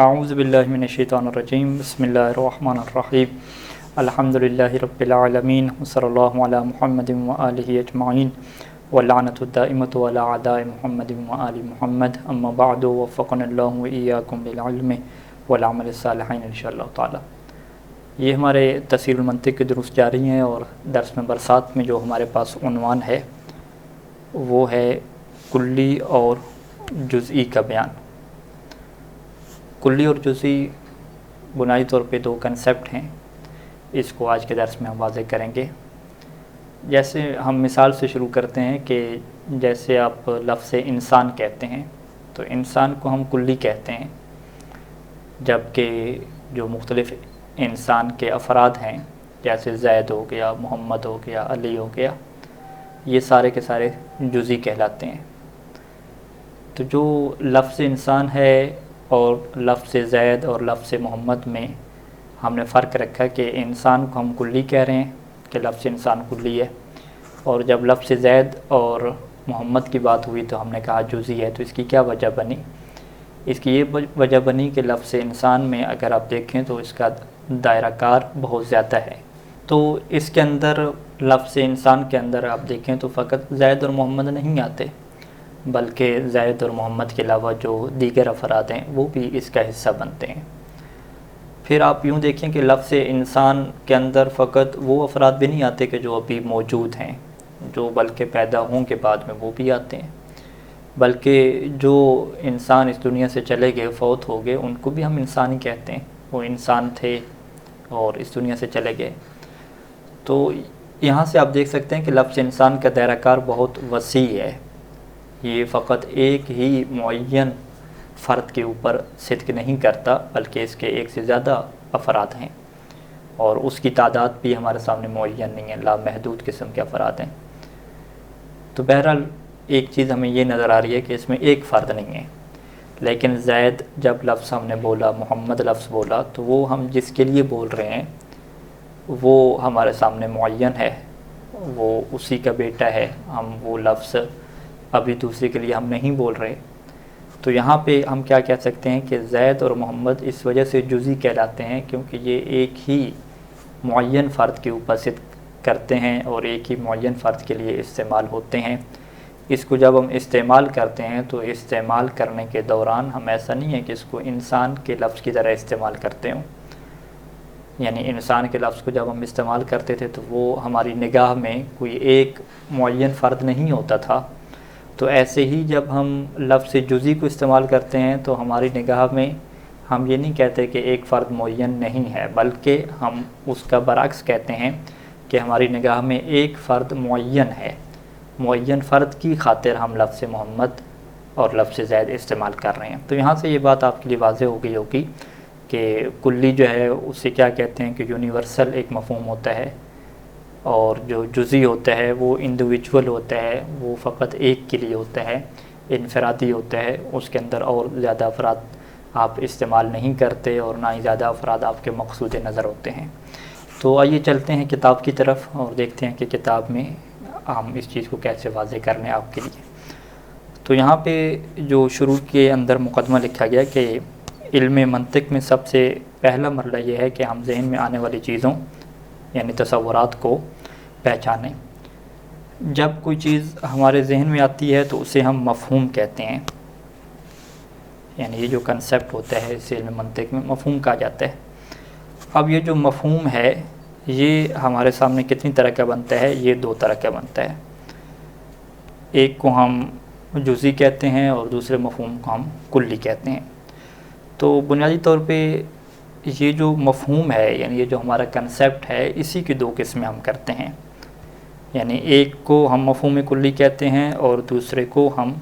اعوذ باللہ من الشیطان الرجیم بسم اللہ الرحمن الرحیم الحمدللہ رب العالمین وصلی اللہ علی محمد وآلہ اجمعین واللعنۃ الدائمۃ علی اعداء محمد وآل محمد اما بعد وفقنا اللہ وإیاکم بالعلم والعمل الصالحین انشاءاللہ تعالی۔ یہ ہمارے تفسیر المنطق کے دروس جاری ہیں اور درس نمبر 7 میں جو ہمارے پاس عنوان ہے وہ ہے کلی اور جزئی کا بیان۔ کلی اور جزئی بنیادی طور پہ دو کنسیپٹ ہیں، اس کو آج کے درس میں ہم واضح کریں گے۔ جیسے ہم مثال سے شروع کرتے ہیں کہ جیسے آپ لفظ انسان کہتے ہیں تو انسان کو ہم کلی کہتے ہیں، جبکہ جو مختلف انسان کے افراد ہیں جیسے زید ہو گیا، محمد ہو گیا، علی ہو گیا، یہ سارے کے سارے جزئی کہلاتے ہیں۔ تو جو لفظ انسان ہے اور لفظ زید اور لفظ محمد میں ہم نے فرق رکھا کہ انسان کو ہم کلی کہہ رہے ہیں کہ لفظ انسان کلی ہے، اور جب لفظ زید اور محمد کی بات ہوئی تو ہم نے کہا جزئی ہے۔ تو اس کی کیا وجہ بنی؟ اس کی یہ وجہ بنی کہ لفظ انسان میں اگر آپ دیکھیں تو اس کا دائرہ کار بہت زیادہ ہے۔ تو اس کے اندر لفظ انسان کے اندر آپ دیکھیں تو فقط زید اور محمد نہیں آتے، بلکہ زید اور محمد کے علاوہ جو دیگر افراد ہیں وہ بھی اس کا حصہ بنتے ہیں۔ پھر آپ یوں دیکھیں کہ لفظ انسان کے اندر فقط وہ افراد بھی نہیں آتے کہ جو ابھی موجود ہیں، جو بلکہ پیدا ہوں کے بعد میں وہ بھی آتے ہیں، بلکہ جو انسان اس دنیا سے چلے گئے، فوت ہو گئے، ان کو بھی ہم انسان ہی کہتے ہیں، وہ انسان تھے اور اس دنیا سے چلے گئے۔ تو یہاں سے آپ دیکھ سکتے ہیں کہ لفظ انسان کا دائرہ کار بہت وسیع ہے، یہ فقط ایک ہی معین فرد کے اوپر صدق نہیں کرتا بلکہ اس کے ایک سے زیادہ افراد ہیں، اور اس کی تعداد بھی ہمارے سامنے معین نہیں ہے، لامحدود قسم کے افراد ہیں۔ تو بہرحال ایک چیز ہمیں یہ نظر آ رہی ہے کہ اس میں ایک فرد نہیں ہے، لیکن زید جب لفظ ہم نے بولا، محمد لفظ بولا، تو وہ ہم جس کے لیے بول رہے ہیں وہ ہمارے سامنے معین ہے، وہ اسی کا بیٹا ہے، ہم وہ لفظ ابھی دوسرے کے لیے ہم نہیں بول رہے۔ تو یہاں پہ ہم کیا کہہ سکتے ہیں کہ زید اور محمد اس وجہ سے جزئی کہلاتے ہیں کیونکہ یہ ایک ہی معین فرد کے اوپر صدق کرتے ہیں اور ایک ہی معین فرد کے لیے استعمال ہوتے ہیں۔ اس کو جب ہم استعمال کرتے ہیں تو استعمال کرنے کے دوران ہم ایسا نہیں ہے کہ اس کو انسان کے لفظ کی طرح استعمال کرتے ہوں، یعنی انسان کے لفظ کو جب ہم استعمال کرتے تھے تو وہ ہماری نگاہ میں کوئی ایک معین فرد نہیں ہوتا تھا، تو ایسے ہی جب ہم لفظ جزئی کو استعمال کرتے ہیں تو ہماری نگاہ میں ہم یہ نہیں کہتے کہ ایک فرد معین نہیں ہے، بلکہ ہم اس کا برعکس کہتے ہیں کہ ہماری نگاہ میں ایک فرد معین ہے، معین فرد کی خاطر ہم لفظ محمد اور لفظ زید استعمال کر رہے ہیں۔ تو یہاں سے یہ بات آپ کے لیے واضح ہو گئی ہوگی کہ کلی جو ہے اسے کیا کہتے ہیں کہ یونیورسل ایک مفہوم ہوتا ہے، اور جو جزئی ہوتا ہے وہ انڈیویجول ہوتا ہے، وہ فقط ایک کے لیے ہوتا ہے، انفرادی ہوتا ہے، اس کے اندر اور زیادہ افراد آپ استعمال نہیں کرتے اور نہ ہی زیادہ افراد آپ کے مقصود نظر ہوتے ہیں۔ تو آئیے چلتے ہیں کتاب کی طرف اور دیکھتے ہیں کہ کتاب میں ہم اس چیز کو کیسے واضح کرنے ہیں آپ کے لیے۔ تو یہاں پہ جو شروع کے اندر مقدمہ لکھا گیا کہ علم منطق میں سب سے پہلا مرحلہ یہ ہے کہ ہم ذہن میں آنے والی چیزوں یعنی تصورات کو پہچانیں۔ جب کوئی چیز ہمارے ذہن میں آتی ہے تو اسے ہم مفہوم کہتے ہیں، یعنی یہ جو کنسیپٹ ہوتا ہے اس علم منطق میں مفہوم کہا جاتا ہے۔ اب یہ جو مفہوم ہے یہ ہمارے سامنے کتنی طرح کا بنتا ہے؟ یہ دو طرح کا بنتا ہے، ایک کو ہم جزئی کہتے ہیں اور دوسرے مفہوم کو ہم کلی کہتے ہیں۔ تو بنیادی طور پہ یہ جو مفہوم ہے یعنی یہ جو ہمارا کنسیپٹ ہے اسی کی دو قسمیں ہم کرتے ہیں، یعنی ایک کو ہم مفہوم کلی کہتے ہیں اور دوسرے کو ہم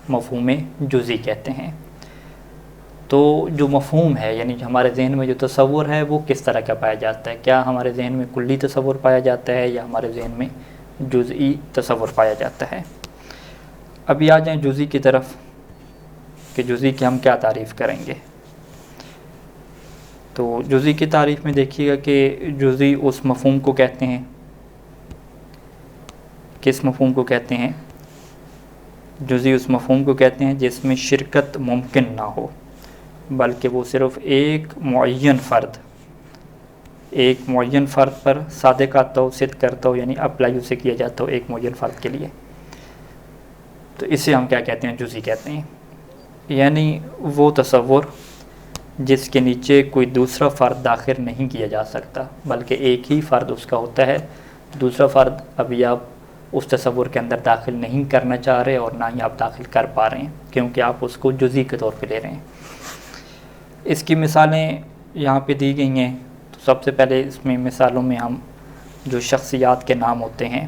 مفہوم جزئی کہتے ہیں۔ تو جو مفہوم ہے یعنی ہمارے ذہن میں جو تصور ہے وہ کس طرح کا پایا جاتا ہے؟ کیا ہمارے ذہن میں کلی تصور پایا جاتا ہے یا ہمارے ذہن میں جزئی تصور پایا جاتا ہے؟ ابھی آ جائیں جزئی کی طرف کہ جزئی کی ہم کیا تعریف کریں گے۔ تو جزئی کی تعریف میں دیکھیے گا کہ جزئی اس مفہوم کو کہتے ہیں، کس مفہوم کو کہتے ہیں؟ جزئی اس مفہوم کو کہتے ہیں جس میں شرکت ممکن نہ ہو، بلکہ وہ صرف ایک معین فرد پر صادق آتا ہو، صدق کرتا ہو، یعنی اپلائی اسے کیا جاتا ہو ایک معین فرد کے لیے، تو اسے ہم کیا کہتے ہیں؟ جزئی کہتے ہیں۔ یعنی وہ تصور جس کے نیچے کوئی دوسرا فرد داخل نہیں کیا جا سکتا، بلکہ ایک ہی فرد اس کا ہوتا ہے، دوسرا فرد ابھی آپ اس تصور کے اندر داخل نہیں کرنا چاہ رہے اور نہ ہی آپ داخل کر پا رہے ہیں، کیونکہ آپ اس کو جزئی کے طور پہ لے رہے ہیں۔ اس کی مثالیں یہاں پہ دی گئی ہیں۔ تو سب سے پہلے اس میں مثالوں میں ہم جو شخصیات کے نام ہوتے ہیں،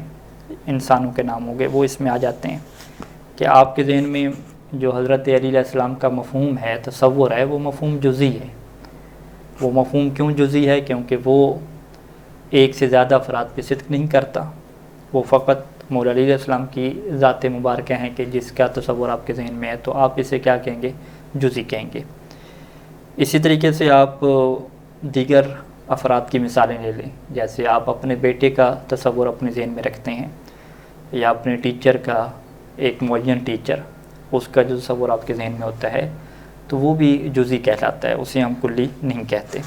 انسانوں کے نام ہو گئے، وہ اس میں آ جاتے ہیں کہ آپ کے ذہن میں جو حضرت علی علیہ السلام کا مفہوم ہے، تصور ہے، وہ مفہوم جزئی ہے۔ وہ مفہوم کیوں جزئی ہے؟ کیونکہ وہ ایک سے زیادہ افراد پہ صدق نہیں کرتا، وہ فقط مولا علی علیہ السلام کی ذات مبارکہ ہیں کہ جس کا تصور آپ کے ذہن میں ہے، تو آپ اسے کیا کہیں گے؟ جزئی کہیں گے۔ اسی طریقے سے آپ دیگر افراد کی مثالیں لے لیں، جیسے آپ اپنے بیٹے کا تصور اپنے ذہن میں رکھتے ہیں، یا اپنے ٹیچر کا، ایک معین ٹیچر، اس کا جو تصور آپ کے ذہن میں ہوتا ہے، تو وہ بھی جزئی کہلاتا ہے، اسے ہم کلی نہیں کہتے۔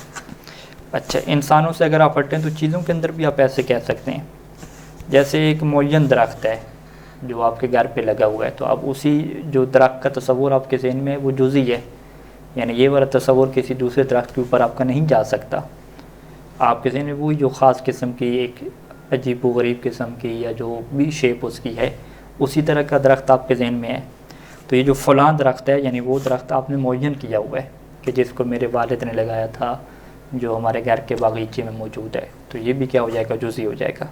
اچھا، انسانوں سے اگر آپ ہٹیں تو چیزوں کے اندر بھی آپ ایسے کہہ سکتے ہیں، جیسے ایک معین درخت ہے جو آپ کے گھر پہ لگا ہوا ہے، تو اب اسی جو درخت کا تصور آپ کے ذہن میں ہے وہ جزئی ہے، یعنی یہ والا تصور کسی دوسرے درخت کے اوپر آپ کا نہیں جا سکتا۔ آپ کے ذہن میں وہی جو خاص قسم کی، ایک عجیب و غریب قسم کی، یا جو بھی شیپ اس کی ہے، اسی طرح کا درخت آپ کے ذہن میں ہے۔ تو یہ جو فلاں درخت ہے، یعنی وہ درخت آپ نے معین کیا ہوا ہے کہ جس کو میرے والد نے لگایا تھا، جو ہمارے گھر کے باغیچے میں موجود ہے، تو یہ بھی کیا ہو جائے گا؟ جزئی ہو جائے گا۔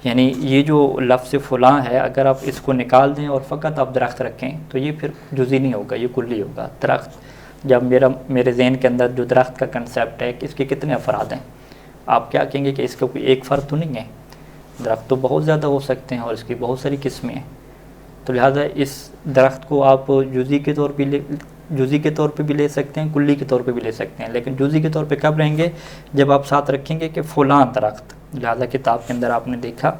یعنی یہ جو لفظ فلاں ہے، اگر آپ اس کو نکال دیں اور فقط آپ درخت رکھیں تو یہ پھر جزئی نہیں ہوگا، یہ کلی ہوگا۔ درخت، جب میرے ذہن کے اندر جو درخت کا کنسیپٹ ہے کہ اس کے کتنے افراد ہیں، آپ کیا کہیں گے کہ اس کا کوئی ایک فرد تو نہیں ہے؟ درخت تو بہت زیادہ ہو سکتے ہیں اور اس کی بہت ساری قسمیں ہیں، تو لہٰذا اس درخت کو آپ جزئی کے طور پہ بھی لے سکتے ہیں، کلی کے طور پہ بھی لے سکتے ہیں، لیکن جزئی کے طور پہ کب رہیں گے؟ جب آپ ساتھ رکھیں گے کہ فلاں درخت۔ لہٰذا کتاب کے اندر آپ نے دیکھا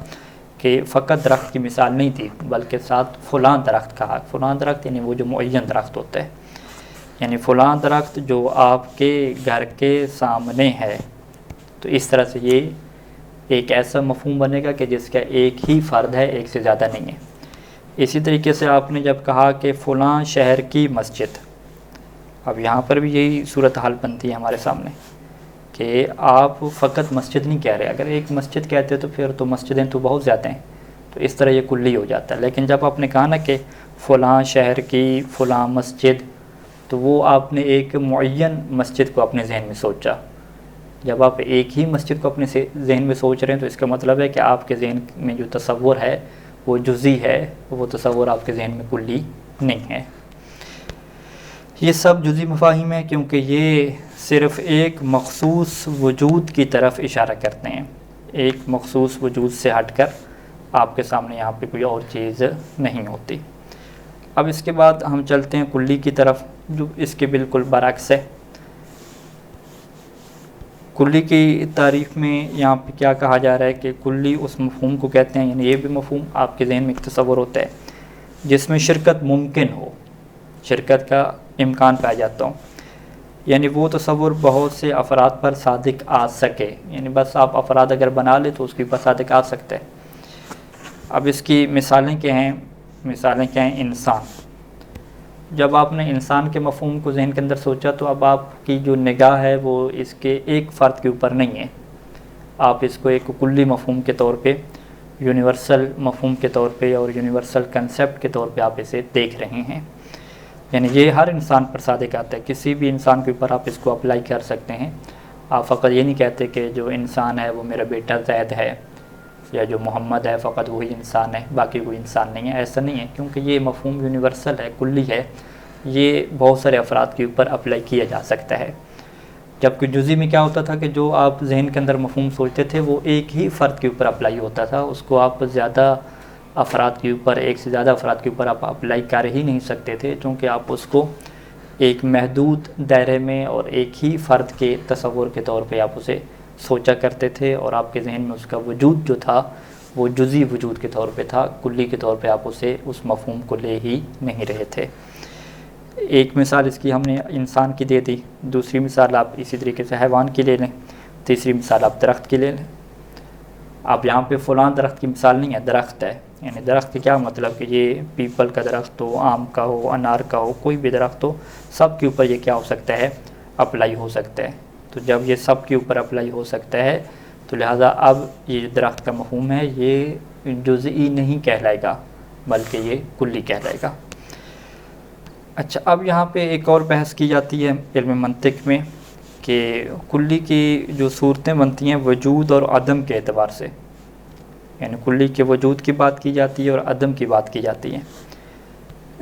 کہ فقط درخت کی مثال نہیں تھی، بلکہ ساتھ فلاں درخت کہا۔ فلاں درخت یعنی وہ جو معین درخت ہوتا ہے، یعنی فلاں درخت جو آپ کے گھر کے سامنے ہے۔ تو اس طرح سے یہ ایک ایسا مفہوم بنے گا کہ جس کا ایک ہی فرد ہے، ایک سے زیادہ نہیں ہے۔ اسی طریقے سے آپ نے جب کہا کہ فلاں شہر کی مسجد، اب یہاں پر بھی یہی صورتحال بنتی ہے ہمارے سامنے کہ آپ فقط مسجد نہیں کہہ رہے۔ اگر ایک مسجد کہتے تو پھر تو مسجدیں تو بہت زیادہ ہیں، تو اس طرح یہ کلی ہو جاتا ہے۔ لیکن جب آپ نے کہا نا کہ فلاں شہر کی فلاں مسجد، تو وہ آپ نے ایک معین مسجد کو اپنے ذہن میں سوچا۔ جب آپ ایک ہی مسجد کو اپنے ذہن میں سوچ رہے ہیں تو اس کا مطلب ہے کہ آپ کے ذہن میں جو تصور ہے وہ جزئی ہے، وہ تصور آپ کے ذہن میں کلی نہیں ہے۔ یہ سب جزئی مفاہیم ہیں کیونکہ یہ صرف ایک مخصوص وجود کی طرف اشارہ کرتے ہیں، ایک مخصوص وجود سے ہٹ کر آپ کے سامنے یہاں پہ کوئی اور چیز نہیں ہوتی۔ اب اس کے بعد ہم چلتے ہیں کلی کی طرف، جو اس کے بالکل برعکس ہے۔ کلی کی تعریف میں یہاں پہ کیا کہا جا رہا ہے کہ کلی اس مفہوم کو کہتے ہیں، یعنی یہ بھی مفہوم آپ کے ذہن میں ایک تصور ہوتا ہے جس میں شرکت ممکن ہو، شرکت کا امکان پایا جاتا ہوں، یعنی وہ تصور بہت سے افراد پر صادق آ سکے، یعنی بس آپ افراد اگر بنا لیں تو اس کے اوپر صادق آ سکتا ہے۔ اب اس کی مثالیں کیا ہیں؟ مثالیں کیا ہیں؟ انسان۔ جب آپ نے انسان کے مفہوم کو ذہن کے اندر سوچا تو اب آپ کی جو نگاہ ہے وہ اس کے ایک فرد کے اوپر نہیں ہے، آپ اس کو ایک کلی مفہوم کے طور پہ، یونیورسل مفہوم کے طور پہ اور یونیورسل کنسیپٹ کے طور پہ آپ اسے دیکھ رہے ہیں، یعنی یہ ہر انسان پر صادق آتا ہے، کسی بھی انسان کے اوپر آپ اس کو اپلائی کر سکتے ہیں۔ آپ فقط یہ نہیں کہتے کہ جو انسان ہے وہ میرا بیٹا زید ہے یا جو محمد ہے فقط وہی انسان ہے، باقی کوئی انسان نہیں ہے، ایسا نہیں ہے، کیونکہ یہ مفہوم یونیورسل ہے، کلی ہے، یہ بہت سارے افراد کے اوپر اپلائی کیا جا سکتا ہے۔ جبکہ جزئی میں کیا ہوتا تھا کہ جو آپ ذہن کے اندر مفہوم سوچتے تھے وہ ایک ہی فرد کے اوپر اپلائی ہوتا تھا، اس کو آپ زیادہ افراد کے اوپر، ایک سے زیادہ افراد کے اوپر آپ اپلائی کر ہی نہیں سکتے تھے، چونکہ آپ اس کو ایک محدود دائرے میں اور ایک ہی فرد کے تصور کے طور پہ آپ اسے سوچا کرتے تھے، اور آپ کے ذہن میں اس کا وجود جو تھا وہ جزئی وجود کے طور پہ تھا، کلی کے طور پہ آپ اسے اس مفہوم کو لے ہی نہیں رہے تھے۔ ایک مثال اس کی ہم نے انسان کی دے دی، دوسری مثال آپ اسی طریقے سے حیوان کی لے لیں، تیسری مثال آپ درخت کی لے لیں۔ اب یہاں پہ فلاں درخت کی مثال نہیں ہے، درخت ہے، یعنی درخت کا کیا مطلب کہ یہ پیپل کا درخت ہو، آم کا ہو، انار کا ہو، کوئی بھی درخت ہو، سب کے اوپر یہ کیا ہو سکتا ہے، اپلائی ہو سکتا ہے۔ تو جب یہ سب کے اوپر اپلائی ہو سکتا ہے تو لہٰذا اب یہ جو درخت کا مفہوم ہے یہ جزئی نہیں کہلائے گا بلکہ یہ کلی کہلائے گا۔ اچھا، اب یہاں پہ ایک اور بحث کی جاتی ہے علم منطق میں کہ کلی کی جو صورتیں بنتی ہیں وجود اور عدم کے اعتبار سے، یعنی کلی کے وجود کی بات کی جاتی ہے اور عدم کی بات کی جاتی ہے۔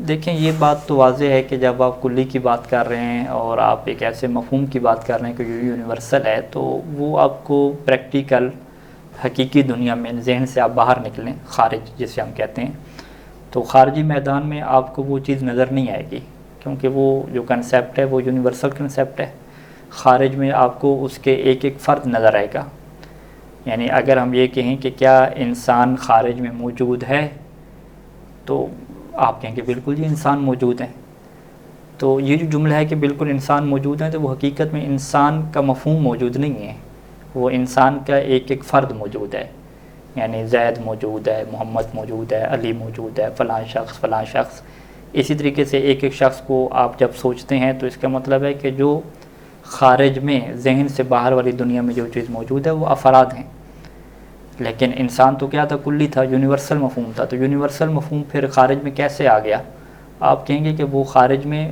دیکھیں یہ بات تو واضح ہے کہ جب آپ کلی کی بات کر رہے ہیں اور آپ ایک ایسے مفہوم کی بات کر رہے ہیں کہ یہ یونیورسل ہے، تو وہ آپ کو پریکٹیکل حقیقی دنیا میں ذہن سے آپ باہر نکلیں، خارج جسے ہم کہتے ہیں، تو خارجی میدان میں آپ کو وہ چیز نظر نہیں آئے گی، کیونکہ وہ جو کنسیپٹ ہے وہ یونیورسل کنسیپٹ ہے۔ خارج میں آپ کو اس کے ایک ایک فرد نظر آئے گا۔ یعنی اگر ہم یہ کہیں کہ کیا انسان خارج میں موجود ہے، تو آپ کہیں کہ بالکل یہ انسان موجود ہے۔ تو یہ جو جملہ ہے کہ بالکل انسان موجود ہے، تو وہ حقیقت میں انسان کا مفہوم موجود نہیں ہے، وہ انسان کا ایک ایک فرد موجود ہے۔ یعنی زید موجود ہے، محمد موجود ہے، علی موجود ہے، فلاں شخص فلاں شخص، اسی طریقے سے ایک ایک شخص کو آپ جب سوچتے ہیں تو اس کا مطلب ہے کہ جو خارج میں ذہن سے باہر والی دنیا میں جو چیز موجود ہے وہ افراد ہیں۔ لیکن انسان تو کیا تھا، کلی تھا، یونیورسل مفہوم تھا، تو یونیورسل مفہوم پھر خارج میں کیسے آ گیا؟ آپ کہیں گے کہ وہ خارج میں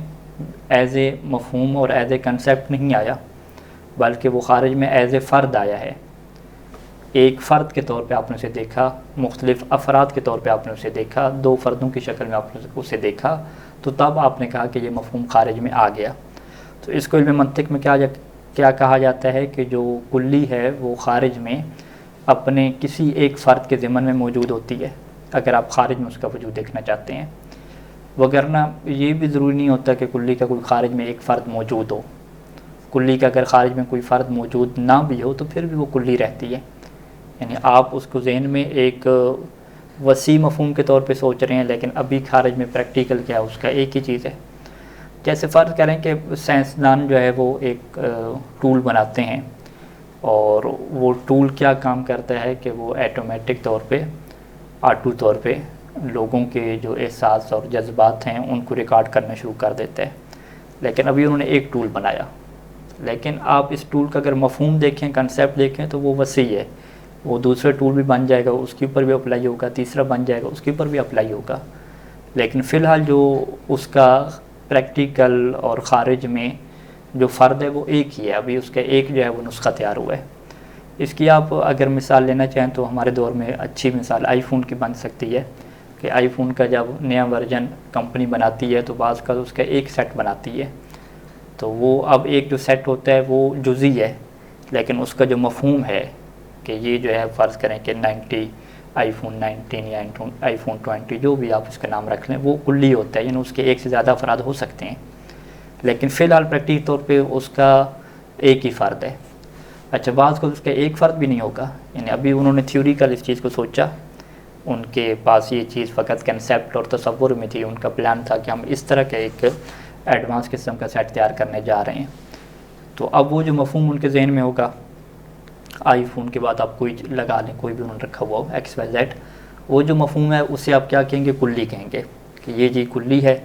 ایز اے مفہوم اور ایز اے کنسیپٹ نہیں آیا، بلکہ وہ خارج میں ایز اے فرد آیا ہے۔ ایک فرد کے طور پہ آپ نے اسے دیکھا، مختلف افراد کے طور پہ آپ نے اسے دیکھا، دو فردوں کی شکل میں آپ نے اسے دیکھا، تو تب آپ نے کہا کہ یہ مفہوم خارج میں آ گیا۔ تو اس کو علم منطق میں کیا کہا جاتا ہے کہ جو کلی ہے وہ خارج میں اپنے کسی ایک فرد کے ضمن میں موجود ہوتی ہے، اگر آپ خارج میں اس کا وجود دیکھنا چاہتے ہیں، وگرنہ یہ بھی ضروری نہیں ہوتا کہ کلی کا کوئی خارج میں ایک فرد موجود ہو۔ کلی کا اگر خارج میں کوئی فرد موجود نہ بھی ہو تو پھر بھی وہ کلی رہتی ہے، یعنی آپ اس کو ذہن میں ایک وسیع مفہوم کے طور پہ سوچ رہے ہیں، لیکن ابھی خارج میں پریکٹیکل کیا ہے، اس کا ایک ہی چیز ہے۔ جیسے فرض کریں کہ سائنسدان جو ہے وہ ایک ٹول بناتے ہیں، اور وہ ٹول کیا کام کرتا ہے کہ وہ ایٹومیٹک طور پہ، آٹو طور پہ لوگوں کے جو احساس اور جذبات ہیں ان کو ریکارڈ کرنا شروع کر دیتا ہے۔ لیکن ابھی انہوں نے ایک ٹول بنایا، لیکن آپ اس ٹول کا اگر مفہوم دیکھیں، کنسیپٹ دیکھیں تو وہ وسیع ہے، وہ دوسرا ٹول بھی بن جائے گا، اس کے اوپر بھی اپلائی ہوگا، تیسرا بن جائے گا، اس کے اوپر بھی اپلائی ہوگا۔ لیکن فی الحال جو اس کا پریکٹیکل اور خارج میں جو فرد ہے وہ ایک ہی ہے، ابھی اس کا ایک جو ہے وہ نسخہ تیار ہوا ہے۔ اس کی آپ اگر مثال لینا چاہیں تو ہمارے دور میں اچھی مثال آئی فون کی بن سکتی ہے کہ آئی فون کا جب نیا ورژن کمپنی بناتی ہے تو بعض کا اس کا ایک سیٹ بناتی ہے، تو وہ اب ایک جو سیٹ ہوتا ہے وہ جزئی ہے، لیکن اس کا جو مفہوم ہے کہ یہ جو ہے فرض کریں کہ 90 آئی فون 19 یا آئی فون 20 جو بھی آپ اس کا نام رکھ لیں، وہ کلی ہوتا ہے، یعنی اس کے ایک سے زیادہ افراد ہو سکتے ہیں، لیکن فی الحال پریکٹیکل طور پہ اس کا ایک ہی فرد ہے۔ اچھا، بعض کو اس کا ایک فرد بھی نہیں ہوگا، یعنی ابھی انہوں نے تھیوریکل اس چیز کو سوچا، ان کے پاس یہ چیز فقط کنسیپٹ اور تصور میں تھی، ان کا پلان تھا کہ ہم اس طرح کا ایک ایڈوانس قسم کا سیٹ تیار کرنے جا رہے ہیں۔ تو اب وہ جو مفہوم ان کے ذہن میں ہوگا، آئی فون کے بعد آپ کوئی لگا لیں، کوئی بھی انہوں نے رکھا ہوا ہو ایکس وائی زیڈ، وہ جو مفہوم ہے اسے آپ کیا کہیں گے، کلی کہیں گے کہ یہ جی کلی ہے،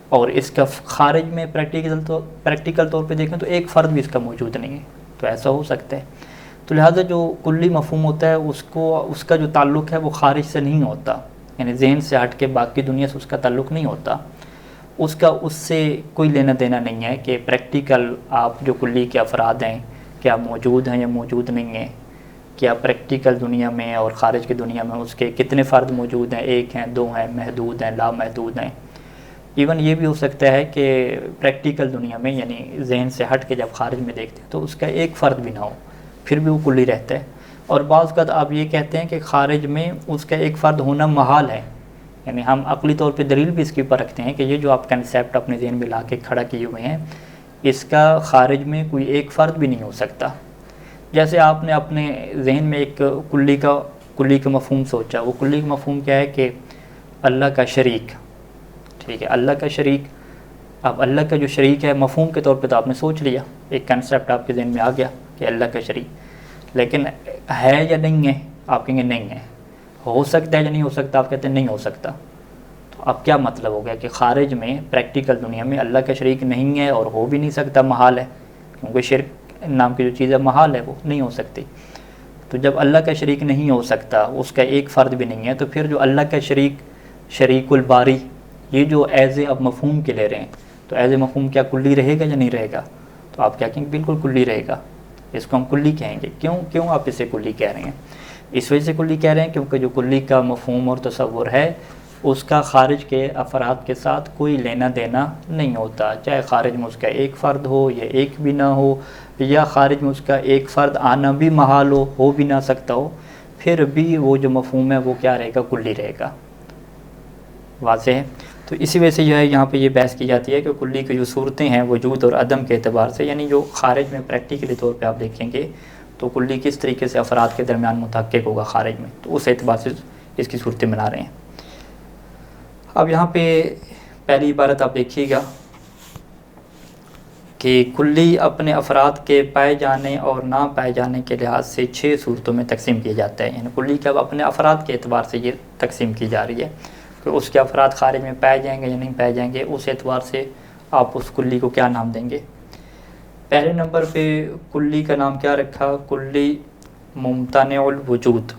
اور اس کا خارج میں پریکٹیکل طور پہ دیکھیں تو ایک فرد بھی اس کا موجود نہیں ہے، تو ایسا ہو سکتا ہے۔ تو لہٰذا جو کلی مفہوم ہوتا ہے اس کا جو تعلق ہے وہ خارج سے نہیں ہوتا، یعنی ذہن سے ہٹ کے باقی دنیا سے اس کا تعلق نہیں ہوتا، اس سے کوئی لینا دینا نہیں ہے کہ پریکٹیکل آپ جو کلی کے افراد ہیں کیا موجود ہیں یا موجود نہیں ہیں، کیا پریکٹیکل دنیا میں اور خارج کی دنیا میں اس کے کتنے فرد موجود ہیں، ایک ہیں، دو ہیں، محدود ہیں، لامحدود ہیں۔ ایون یہ بھی ہو سکتا ہے کہ پریکٹیکل دنیا میں یعنی ذہن سے ہٹ کے جب خارج میں دیکھتے ہیں تو اس کا ایک فرد بھی نہ ہو، پھر بھی وہ کلی رہتا ہے۔ اور بعض اوقات آپ یہ کہتے ہیں کہ خارج میں اس کا ایک فرد ہونا محال ہے، یعنی ہم عقلی طور پہ دلیل بھی اس کے اوپر رکھتے ہیں کہ یہ جو آپ کنسیپٹ اپنے ذہن میں لا کے کھڑا کیے ہوئے ہیں، اس کا خارج میں کوئی ایک فرد بھی نہیں ہو سکتا۔ جیسے آپ نے اپنے ذہن میں ایک کلی کا مفہوم سوچا، وہ کلی کا مفہوم کیا ہے کہ اللہ کا شریک، ٹھیک ہے، اللہ کا شریک، اب اللہ کا جو شریک ہے مفہوم کے طور پہ تو آپ نے سوچ لیا، ایک کنسیپٹ آپ کے ذہن میں آ گیا کہ اللہ کا شریک، لیکن ہے یا نہیں ہے؟ آپ کہیں گے نہیں ہے۔ ہو سکتا ہے یا نہیں ہو سکتا؟ آپ کہتے ہیں نہیں ہو سکتا۔ تو اب کیا مطلب ہو گیا کہ خارج میں پریکٹیکل دنیا میں اللہ کا شریک نہیں ہے اور ہو بھی نہیں سکتا، محال ہے، کیونکہ شرک نام کی جو چیز ہے محال ہے، وہ نہیں ہو سکتی۔ تو جب اللہ کا شریک نہیں ہو سکتا، اس کا ایک فرد بھی نہیں ہے، تو پھر جو اللہ کا شریک الباری، یہ جو ایز اے اب مفہوم کے لے رہے ہیں، تو ایز اے مفہوم کیا کلی رہے گا یا نہیں رہے گا؟ تو آپ کیا کہیں گے؟ بالکل کلی رہے گا، اس کو ہم کلی کہیں گے۔ کیوں آپ اسے کلی کہہ رہے ہیں؟ اس وجہ سے کلی کہہ رہے ہیں کیونکہ جو کلی کا مفہوم اور تصور ہے، اس کا خارج کے افراد کے ساتھ کوئی لینا دینا نہیں ہوتا، چاہے خارج میں اس کا ایک فرد ہو یا ایک بھی نہ ہو، یا خارج میں اس کا ایک فرد آنا بھی محال ہو بھی نہ سکتا ہو، پھر بھی وہ جو مفہوم ہے وہ کیا رہے گا؟ کلی رہے گا۔ واضح ہے؟ تو اسی وجہ سے جو ہے یہاں پہ یہ بحث کی جاتی ہے کہ کلی کی جو صورتیں ہیں وجود اور عدم کے اعتبار سے، یعنی جو خارج میں پریکٹیکلی طور پہ آپ دیکھیں گے تو کلی کس طریقے سے افراد کے درمیان متحقق ہوگا خارج میں، تو اس اعتبار سے اس کی صورتیں بنا رہے ہیں۔ اب یہاں پہ پہلی عبارت آپ دیکھیے گا کہ کلی اپنے افراد کے پائے جانے اور نہ پائے جانے کے لحاظ سے 6 صورتوں میں تقسیم کیا جاتا ہے، یعنی کلی کا اپنے افراد کے اعتبار سے یہ تقسیم کی جا رہی ہے کہ اس کے افراد خارج میں پائے جائیں گے یا نہیں پائے جائیں گے، اس اعتبار سے آپ اس کلی کو کیا نام دیں گے۔ پہلے نمبر پہ کلی کا نام کیا رکھا؟ کلی ممتنع الوجود،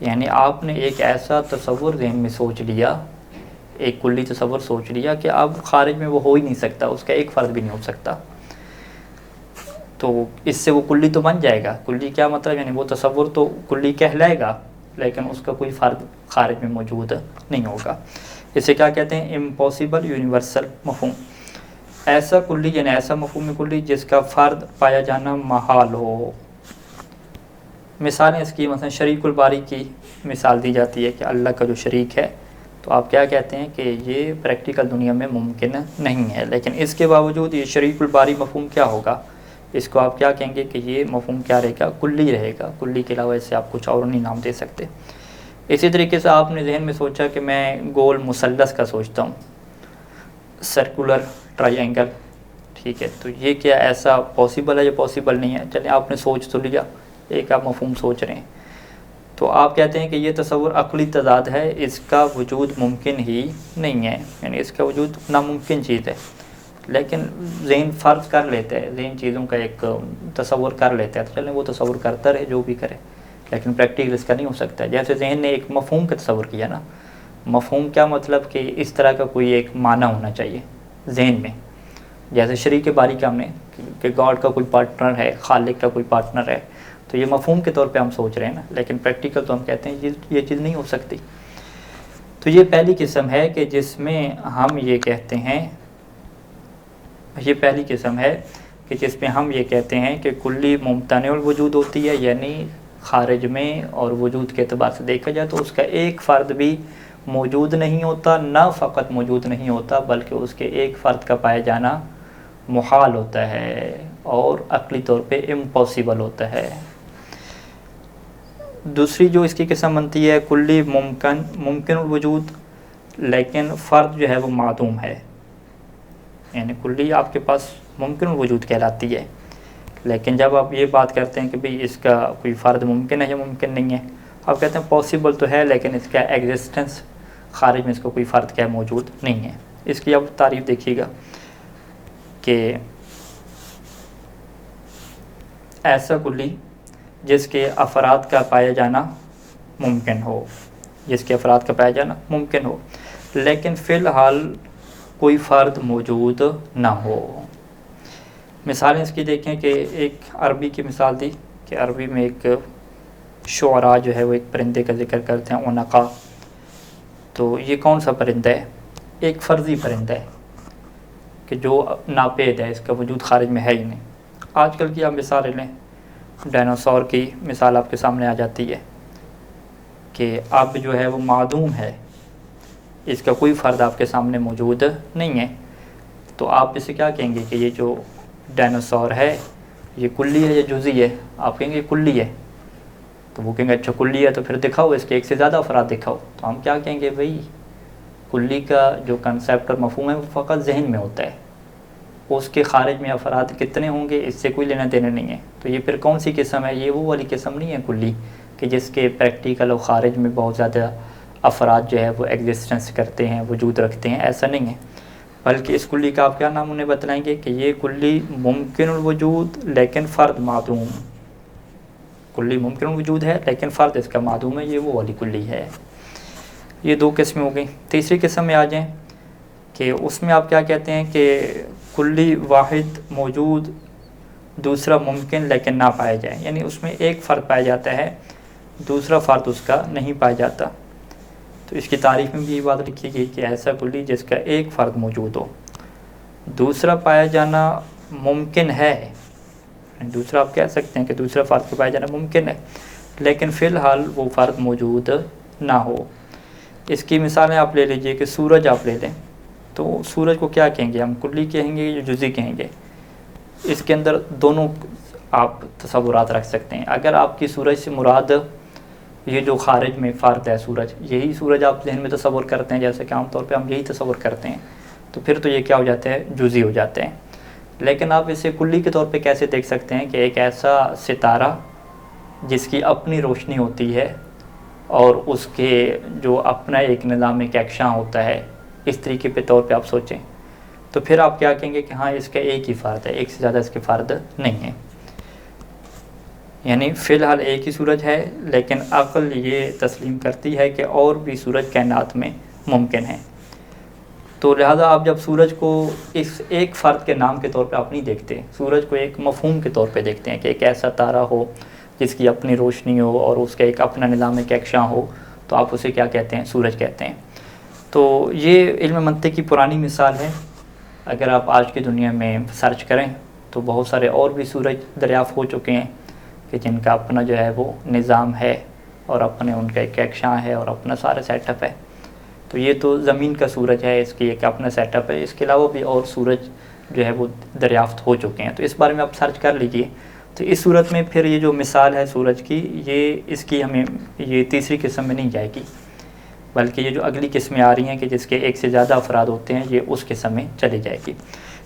یعنی آپ نے ایک ایسا تصور ذہن میں سوچ لیا، ایک کلی تصور سوچ لیا کہ اب خارج میں وہ ہو ہی نہیں سکتا، اس کا ایک فرد بھی نہیں ہو سکتا، تو اس سے وہ کلی تو بن جائے گا۔ کلی کیا مطلب؟ یعنی وہ تصور تو کلی کہلائے گا لیکن اس کا کوئی فرد خارج میں موجود نہیں ہوگا۔ اسے کیا کہتے ہیں؟ امپاسبل یونیورسل مفہوم، ایسا کلی یعنی ایسا مفہوم کلی جس کا فرد پایا جانا محال ہو۔ مثالیں اس کی مثلا شریک الباری کی مثال دی جاتی ہے کہ اللہ کا جو شریک ہے، تو آپ کیا کہتے ہیں کہ یہ پریکٹیکل دنیا میں ممکن نہیں ہے، لیکن اس کے باوجود یہ شریک الباری مفہوم کیا ہوگا؟ اس کو آپ کیا کہیں گے کہ یہ مفہوم کیا رہے گا؟ کلی رہے گا۔ کلی کے علاوہ اسے آپ کچھ اور نہیں نام دے سکتے۔ اسی طریقے سے آپ نے ذہن میں سوچا کہ میں گول مثلث کا سوچتا ہوں، سرکولر ٹرائی اینگل، ٹھیک ہے، تو یہ کیا ایسا پاسبل ہے یا پاسبل نہیں ہے؟ چلیں آپ نے سوچ تو لیا، ایک آپ مفہوم سوچ رہے ہیں، تو آپ کہتے ہیں کہ یہ تصور عقلی تضاد ہے، اس کا وجود ممکن ہی نہیں ہے، یعنی اس کا وجود ناممکن چیز ہے، لیکن ذہن فرض کر لیتا ہے، ذہن چیزوں کا ایک تصور کر لیتا ہے، تو چلیں وہ تصور کرتا رہے جو بھی کرے، لیکن پریکٹیکل اس کا نہیں ہو سکتا۔ جیسے ذہن نے ایک مفہوم کا تصور کیا نا، مفہوم کیا مطلب کہ اس طرح کا کوئی ایک معنی ہونا چاہیے ذہن میں، جیسے شریک باری کا ہم نے کہ گاڈ کا کوئی پارٹنر ہے، خالق کا کوئی پارٹنر ہے، تو یہ مفہوم کے طور پہ ہم سوچ رہے ہیں نا، لیکن پریکٹیکل تو ہم کہتے ہیں یہ چیز نہیں ہو سکتی۔ تو یہ پہلی قسم ہے کہ جس میں ہم یہ کہتے ہیں، یہ پہلی قسم ہے کہ جس میں ہم یہ کہتے ہیں کہ کلی ممتنع الوجود ہوتی ہے، یعنی خارج میں اور وجود کے اعتبار سے دیکھا جائے تو اس کا ایک فرد بھی موجود نہیں ہوتا، نہ فقط موجود نہیں ہوتا بلکہ اس کے ایک فرد کا پایا جانا محال ہوتا ہے اور عقلی طور پہ امپاسبل ہوتا ہے۔ دوسری جو اس کی قسم بنتی ہے کلی ممکن الوجود، لیکن فرد جو ہے وہ معدوم ہے، یعنی کلی آپ کے پاس ممکن الوجود کہلاتی ہے، لیکن جب آپ یہ بات کرتے ہیں کہ بھئی اس کا کوئی فرد ممکن ہے یا ممکن نہیں ہے، آپ کہتے ہیں پاسبل تو ہے لیکن اس کا ایگزسٹنس خارج میں اس کا کوئی فرد کیا موجود نہیں ہے۔ اس کی اب تعریف دیکھیے گا کہ ایسا کلی جس کے افراد کا پایا جانا ممکن ہو، جس کے افراد کا پایا جانا ممکن ہو لیکن فی الحال کوئی فرد موجود نہ ہو۔ مثالیں اس کی دیکھیں کہ ایک عربی کی مثال دی کہ عربی میں ایک شعراء جو ہے وہ ایک پرندے کا ذکر کرتے ہیں، عنقا، تو یہ کون سا پرندہ ہے؟ ایک فرضی پرندہ ہے کہ جو ناپید ہے، اس کا وجود خارج میں ہے ہی نہیں۔ آج کل کی آپ مثالیں لیں، ڈائناسور کی مثال آپ کے سامنے آ جاتی ہے کہ اب جو ہے وہ معدوم ہے، اس کا کوئی فرد آپ کے سامنے موجود نہیں ہے، تو آپ اسے کیا کہیں گے کہ یہ جو ڈائناسور ہے یہ کلی ہے یا جزئی ہے؟ آپ کہیں گے یہ کلی ہے، تو وہ کہیں گے اچھا کلی ہے تو پھر دکھاؤ اس کے ایک سے زیادہ افراد دکھاؤ، تو ہم کیا کہیں گے بھئی کلی کا جو کنسیپٹ اور مفہوم ہے وہ فقط ذہن میں ہوتا ہے، اس کے خارج میں افراد کتنے ہوں گے اس سے کوئی لینا دینا نہیں ہے۔ تو یہ پھر کون سی قسم ہے؟ یہ وہ والی قسم نہیں ہے کلی کہ جس کے پریکٹیکل اور خارج میں بہت زیادہ افراد جو ہے وہ ایگزسٹنس کرتے ہیں، وجود رکھتے ہیں، ایسا نہیں ہے۔ بلکہ اس کلی کا آپ کیا نام انہیں بتلائیں گے کہ یہ کلی ممکن الوجود لیکن فرد معدوم، کلی ممکن الوجود ہے لیکن فرد اس کا معدوم ہے، یہ وہ والی کلی ہے۔ یہ دو قسمیں ہو گئیں۔ تیسری قسم میں آ جائیں کہ اس میں آپ کیا کہتے ہیں کہ کلی واحد موجود، دوسرا ممکن لیکن نہ پایا جائے، یعنی اس میں ایک فرد پایا جاتا ہے، دوسرا فرد اس کا نہیں پایا جاتا۔ تو اس کی تعریف میں بھی یہ بات لکھی گئی کہ ایسا کلی جس کا ایک فرد موجود ہو، دوسرا پایا جانا ممکن ہے، دوسرا آپ کہہ سکتے ہیں کہ دوسرا فرد کا پایا جانا ممکن ہے لیکن فی الحال وہ فرد موجود نہ ہو۔ اس کی مثالیں آپ لے لیجئے کہ سورج آپ لے لیں، تو سورج کو کیا کہیں گے ہم؟ کلی کہیں گے یا جزئی کہیں گے؟ اس کے اندر دونوں آپ تصورات رکھ سکتے ہیں۔ اگر آپ کی سورج سے مراد یہ جو خارج میں فرد ہے سورج، یہی سورج آپ ذہن میں تصور کرتے ہیں جیسے کہ عام طور پہ ہم یہی تصور کرتے ہیں، تو پھر تو یہ کیا ہو جاتے ہیں؟ جزئی ہو جاتے ہیں۔ لیکن آپ اسے کلی کے طور پہ کیسے دیکھ سکتے ہیں کہ ایک ایسا ستارہ جس کی اپنی روشنی ہوتی ہے اور اس کے جو اپنا ایک نظام کہکشاں ہوتا ہے، اس طریقے پہ طور پہ آپ سوچیں، تو پھر آپ کیا کہیں گے کہ ہاں اس کا ایک ہی فرد ہے، ایک سے زیادہ اس کے فرد نہیں ہیں۔ یعنی فی الحال ایک ہی سورج ہے لیکن عقل یہ تسلیم کرتی ہے کہ اور بھی سورج کائنات میں ممکن ہیں۔ تو لہذا آپ جب سورج کو اس ایک فرد کے نام کے طور پہ آپ نہیں دیکھتے، سورج کو ایک مفہوم کے طور پہ دیکھتے ہیں کہ ایک ایسا تارہ ہو جس کی اپنی روشنی ہو اور اس کا ایک اپنا نظام کہکشاں ہو، تو آپ اسے کیا کہتے ہیں؟ سورج کہتے ہیں۔ تو یہ علم منطق کی پرانی مثال ہے۔ اگر آپ آج کی دنیا میں سرچ کریں تو بہت سارے اور بھی سورج دریافت ہو چکے ہیں کہ جن کا اپنا جو ہے وہ نظام ہے اور اپنے ان کا ایک کہکشاں ہے اور اپنا سارا سیٹ اپ ہے۔ تو یہ تو زمین کا سورج ہے، اس کی ایک اپنا سیٹ اپ ہے، اس کے علاوہ بھی اور سورج جو ہے وہ دریافت ہو چکے ہیں، تو اس بارے میں آپ سرچ کر لیجئے۔ تو اس صورت میں پھر یہ جو مثال ہے سورج کی، یہ اس کی ہمیں یہ تیسری قسم میں نہیں جائے گی، بلکہ یہ جو اگلی قسمیں آ رہی ہیں کہ جس کے ایک سے زیادہ افراد ہوتے ہیں، یہ اس قسم میں چلی جائے گی۔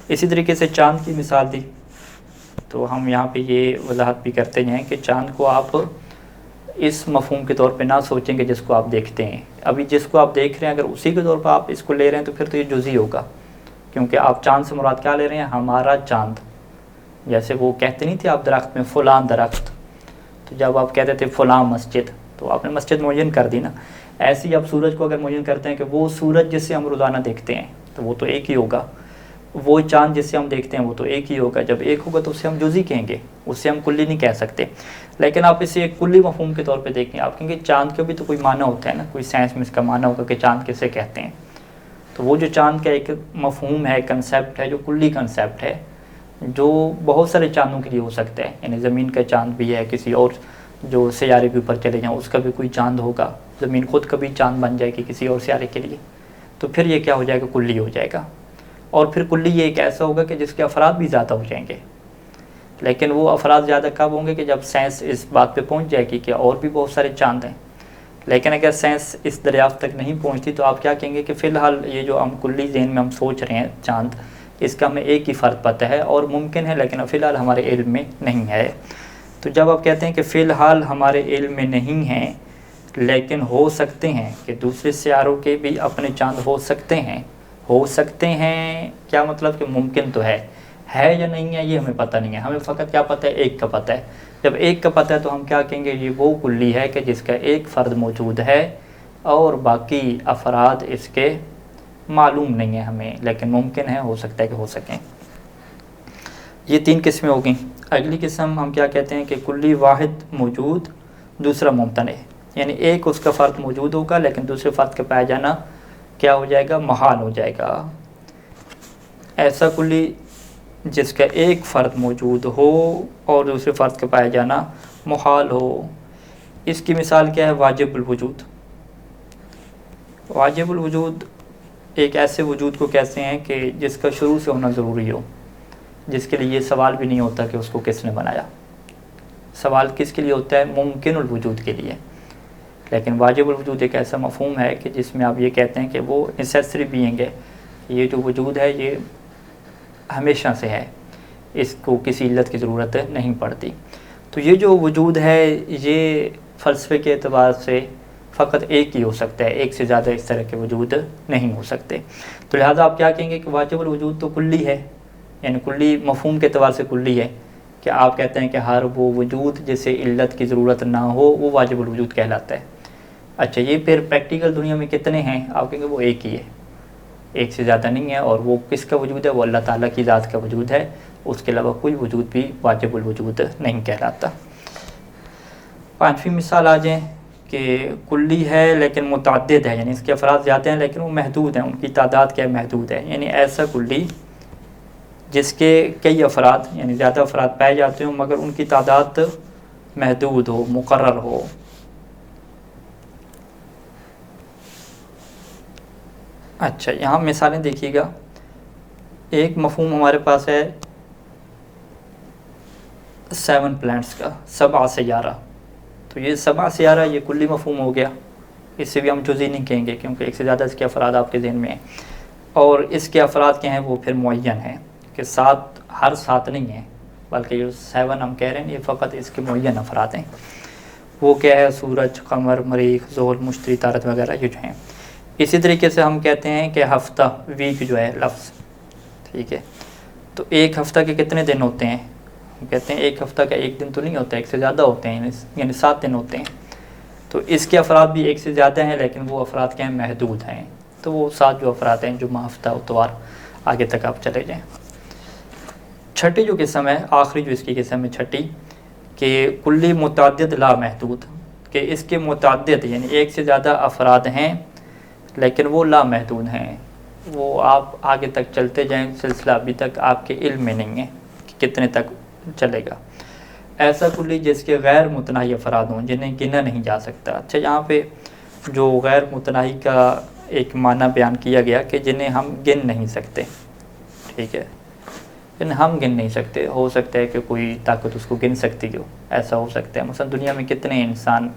اسی طریقے سے چاند کی مثال دی تو ہم یہاں پہ یہ وضاحت بھی کرتے ہیں کہ چاند کو آپ اس مفہوم کے طور پہ نہ سوچیں کہ جس کو آپ دیکھتے ہیں۔ ابھی جس کو آپ دیکھ رہے ہیں اگر اسی کے طور پر آپ اس کو لے رہے ہیں تو پھر تو یہ جزئی ہوگا، کیونکہ آپ چاند سے مراد کیا لے رہے ہیں؟ ہمارا چاند۔ جیسے وہ کہتے نہیں تھے آپ درخت میں فلاں درخت، تو جب آپ کہتے تھے فلاں مسجد تو آپ نے مسجد معین کر دی نا۔ ایسے ہی آپ سورج کو اگر معین کرتے ہیں کہ وہ سورج جس سے ہم روزانہ دیکھتے ہیں تو وہ تو ایک ہی ہوگا، وہ چاند جس سے ہم دیکھتے ہیں وہ تو ایک ہی ہوگا۔ جب ایک ہوگا تو اسے ہم جزئی کہیں گے، اس سے ہم کلی نہیں کہہ سکتے۔ لیکن آپ اسے ایک کلی مفہوم کے طور پہ دیکھیں، آپ کہیں گے چاند کا بھی تو کوئی معنی ہوتا ہے نا، کوئی سائنس میں اس کا معنی ہوگا کہ چاند کسے کہتے ہیں۔ تو وہ جو چاند کا ایک مفہوم ہے، کنسیپٹ ہے، جو کلی کنسیپٹ ہے، جو بہت سارے چاندوں کے لیے ہو سکتا ہے، یعنی زمین کا چاند بھی ہے، کسی اور جو سیارے کے اوپر چلے جائیں اس کا بھی کوئی چاند ہوگا، زمین خود کا بھی چاند بن جائے گی کسی اور سیارے کے لیے، تو پھر یہ کیا ہو جائے گا؟ کلی ہو جائے گا۔ اور پھر کلی یہ ایک ایسا ہوگا کہ جس کے افراد بھی زیادہ ہو جائیں گے، لیکن وہ افراد زیادہ کب ہوں گے؟ کہ جب سائنس اس بات پہ پہنچ جائے گی کہ اور بھی بہت سارے چاند ہیں۔ لیکن اگر سائنس اس دریافت تک نہیں پہنچتی تو آپ کیا کہیں گے کہ فی الحال یہ جو ہم کلی ذہن میں ہم سوچ رہے ہیں چاند، اس کا ہمیں ایک ہی فرد پتہ ہے اور ممکن ہے لیکن فی الحال ہمارے علم میں نہیں ہے۔ تو جب آپ کہتے ہیں کہ فی الحال ہمارے علم میں نہیں ہیں لیکن ہو سکتے ہیں کہ دوسرے سیاروں کے بھی اپنے چاند ہو سکتے ہیں، ہو سکتے ہیں کیا مطلب؟ کہ ممکن تو ہے یا نہیں ہے یہ ہمیں پتہ نہیں ہے، ہمیں فقط کیا پتہ ہے؟ ایک کا پتہ ہے۔ جب ایک کا پتہ ہے تو ہم کیا کہیں گے؟ یہ وہ کلی ہے کہ جس کا ایک فرد موجود ہے اور باقی افراد اس کے معلوم نہیں ہے ہمیں، لیکن ممکن ہے، ہو سکتا ہے کہ ہو سکیں۔ یہ تین قسمیں ہو گئیں۔ اگلی قسم ہم کیا کہتے ہیں کہ کلی واحد موجود، دوسرا ممتنع، یعنی ایک اس کا فرد موجود ہوگا لیکن دوسرے فرد کا پایا جانا کیا ہو جائے گا؟ محال ہو جائے گا۔ ایسا کلی جس کا ایک فرد موجود ہو اور دوسرے فرد کا پایا جانا محال ہو، اس کی مثال کیا ہے؟ واجب الوجود۔ واجب الوجود ایک ایسے وجود کو کہتے ہیں کہ جس کا شروع سے ہونا ضروری ہو، جس کے لیے یہ سوال بھی نہیں ہوتا کہ اس کو کس نے بنایا۔ سوال کس کے لیے ہوتا ہے؟ ممکن الوجود کے لیے۔ لیکن واجب الوجود ایک ایسا مفہوم ہے کہ جس میں آپ یہ کہتے ہیں کہ وہ نیسیسری بینگ ہے، یہ جو وجود ہے یہ ہمیشہ سے ہے، اس کو کسی علت کی ضرورت نہیں پڑتی۔ تو یہ جو وجود ہے یہ فلسفے کے اعتبار سے فقط ایک ہی ہو سکتا ہے، ایک سے زیادہ اس طرح کے وجود نہیں ہو سکتے۔ تو لہٰذا آپ کیا کہیں گے کہ واجب الوجود تو کلی ہے، یعنی کلی مفہوم کے اعتبار سے کلی ہے، کہ آپ کہتے ہیں کہ ہر وہ وجود جسے علت کی ضرورت نہ ہو وہ واجب الوجود کہلاتا ہے۔ اچھا، یہ پھر پریکٹیکل دنیا میں کتنے ہیں؟ آپ کہیں گے وہ ایک ہی ہے، ایک سے زیادہ نہیں ہے، اور وہ کس کا وجود ہے؟ وہ اللہ تعالیٰ کی ذات کا وجود ہے، اس کے علاوہ کوئی وجود بھی واجب الوجود نہیں کہلاتا۔ پانچویں مثال آ جائیں کہ کلی ہے لیکن متعدد ہے، یعنی اس کے افراد زیادہ ہیں لیکن وہ محدود ہیں، ان کی تعداد کیا محدود ہے، یعنی ایسا کلی جس کے کئی افراد یعنی زیادہ افراد پائے جاتے ہوں مگر ان کی تعداد محدود ہو، مقرر ہو۔ اچھا، یہاں مثالیں دیکھیے گا، ایک مفہوم ہمارے پاس ہے 7 پلانٹس کا، 7 سیارہ۔ تو یہ 7 سیارہ یہ کلی مفہوم ہو گیا، اس سے بھی ہم جزئی نہیں کہیں گے کیونکہ ایک سے زیادہ اس کے افراد آپ کے ذہن میں ہیں، اور اس کے افراد کیا ہیں؟ وہ پھر معین ہیں کہ 7 ہر 7 نہیں ہیں، بلکہ جو 7 ہم کہہ رہے ہیں یہ فقط اس کے معین افراد ہیں۔ وہ کیا ہے؟ سورج، قمر، مریخ، زحل، مشتری، طارت وغیرہ یہ جو ہیں۔ اسی طریقے سے ہم کہتے ہیں کہ ہفتہ، ویک جو ہے لفظ، ٹھیک ہے، تو ایک ہفتہ کے کتنے دن ہوتے ہیں؟ ہم کہتے ہیں ایک ہفتہ کا ایک دن تو نہیں ہوتا، ایک سے زیادہ ہوتے ہیں، یعنی 7 دن ہوتے ہیں۔ تو اس کے افراد بھی ایک سے زیادہ ہیں لیکن وہ افراد کیا ہیں؟ محدود ہیں۔ تو وہ 7 جو افراد ہیں، جمعہ، ہفتہ، اتوار، آگے تک آپ چلے جائیں۔ چھٹی جو قسم ہے، آخری جو اس کی قسم ہے چھٹی، کہ کلی متعدد لا محدود، کہ اس کے متعدد یعنی ایک سے زیادہ افراد ہیں لیکن وہ لا محدود ہیں، وہ آپ آگے تک چلتے جائیں، سلسلہ ابھی تک آپ کے علم میں نہیں ہے کہ کتنے تک چلے گا۔ ایسا کلی جس کے غیر متناہی افراد ہوں جنہیں گنا نہیں جا سکتا۔ اچھا، یہاں پہ جو غیر متناہی کا ایک معنی بیان کیا گیا کہ جنہیں ہم گن نہیں سکتے، ٹھیک ہے، جنہیں ہم گن نہیں سکتے، ہو سکتا ہے کہ کوئی طاقت اس کو گن سکتی ہو، ایسا ہو سکتا ہے۔ مثلا دنیا میں کتنے انسان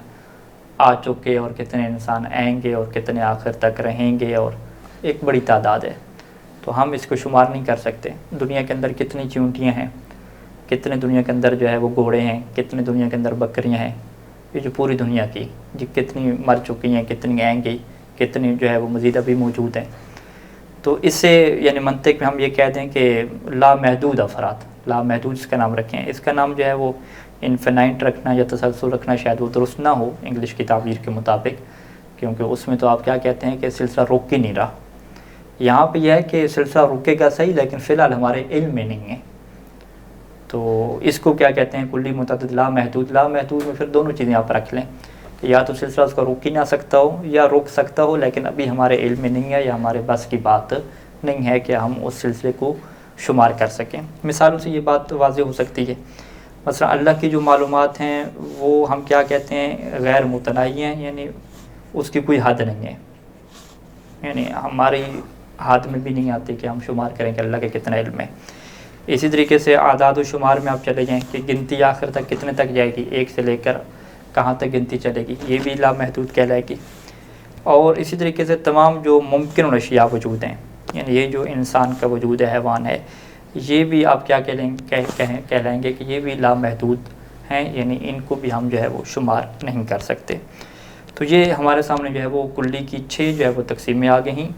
آ چکے اور کتنے انسان آئیں گے اور کتنے آخر تک رہیں گے، اور ایک بڑی تعداد ہے، تو ہم اس کو شمار نہیں کر سکتے۔ دنیا کے اندر کتنی چونٹیاں ہیں، کتنے دنیا کے اندر جو ہے وہ گھوڑے ہیں، کتنے دنیا کے اندر بکریاں ہیں، یہ جو پوری دنیا کی جی کتنی مر چکی ہیں، کتنی آئیں گی، کتنی جو ہے وہ مزید ابھی موجود ہیں۔ تو اس سے یعنی منطق میں ہم یہ کہہ دیں کہ لامحدود افراد، لامحدود اس کا نام رکھیں۔ اس کا نام جو ہے وہ انفینائٹ رکھنا یا تسلسل رکھنا شاید وہ درست نہ ہو انگلش کی تعبیر کے مطابق، کیونکہ اس میں تو آپ کیا کہتے ہیں کہ سلسلہ رک ہی نہیں رہا۔ یہاں پہ یہ ہے کہ سلسلہ رکے گا صحیح لیکن فی الحال ہمارے علم میں نہیں ہے، تو اس کو کیا کہتے ہیں؟ کلی متعدد لا محدود۔ لا محدود میں پھر دونوں چیزیں آپ رکھ لیں کہ یا تو سلسلہ اس کا رک ہی نہ سکتا ہو یا رک سکتا ہو لیکن ابھی ہمارے علم میں نہیں ہے یا ہمارے بس کی بات نہیں ہے کہ ہم اس سلسلے کو شمار کر سکیں۔ مثالوں سے یہ بات واضح ہو سکتی ہے۔ مثلا اللہ کی جو معلومات ہیں وہ ہم کیا کہتے ہیں؟ غیر متناہی ہیں، یعنی اس کی کوئی حد نہیں ہے، یعنی ہماری ہاتھ میں بھی نہیں آتی کہ ہم شمار کریں کہ اللہ کے کتنا علم ہے۔ اسی طریقے سے اعداد و شمار میں آپ چلے جائیں کہ گنتی آخر تک کتنے تک جائے گی، ایک سے لے کر کہاں تک گنتی چلے گی، یہ بھی لامحدود کہلائے گی۔ اور اسی طریقے سے تمام جو ممکن اشیاء وجود ہیں، یعنی یہ جو انسان کا وجود ہے، حیوان ہے، یہ بھی آپ کیا کہلائیں گے کہ یہ بھی لامحدود ہیں، یعنی ان کو بھی ہم جو ہے وہ شمار نہیں کر سکتے۔ تو یہ ہمارے سامنے جو ہے وہ کلی کی 6 جو ہے وہ تقسیمیں آ گئی ہیں۔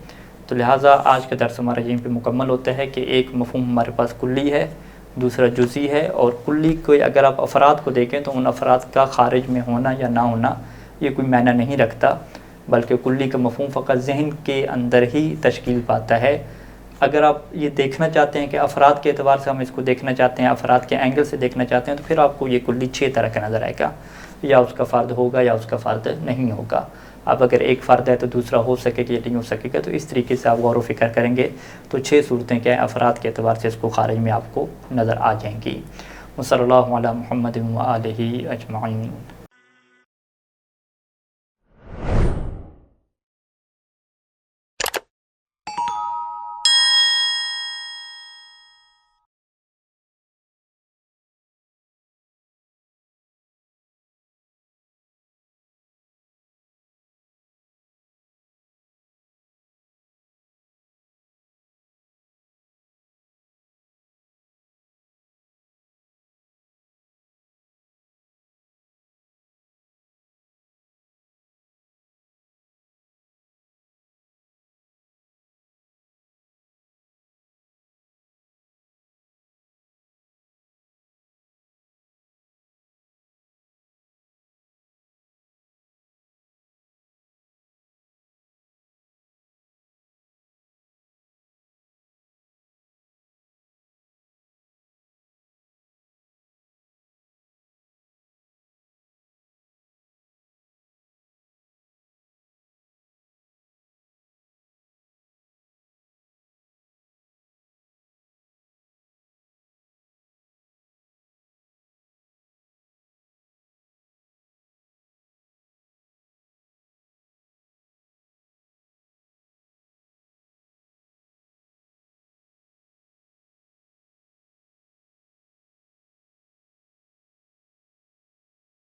تو لہٰذا آج کا درس ہمارا یہیں پہ مکمل ہوتا ہے کہ ایک مفہوم ہمارے پاس کلی ہے، دوسرا جزئی ہے، اور کلی کو اگر آپ افراد کو دیکھیں تو ان افراد کا خارج میں ہونا یا نہ ہونا یہ کوئی معنی نہیں رکھتا، بلکہ کلی کا مفہوم فقط ذہن کے اندر ہی تشکیل پاتا ہے۔ اگر آپ یہ دیکھنا چاہتے ہیں کہ افراد کے اعتبار سے ہم اس کو دیکھنا چاہتے ہیں، افراد کے اینگل سے دیکھنا چاہتے ہیں، تو پھر آپ کو یہ کلی 6 طرح کا نظر آئے گا، یا اس کا فرد ہوگا یا اس کا فرد نہیں ہوگا۔ اب اگر ایک فرد ہے تو دوسرا ہو سکے گا یا نہیں ہو سکے گا، تو اس طریقے سے آپ غور و فکر کریں گے تو 6 صورتیں کیا ہیں افراد کے اعتبار سے اس کو خارج میں آپ کو نظر آ جائیں گی۔ وصلی اللہ علی محمد و آلہ اجمعین۔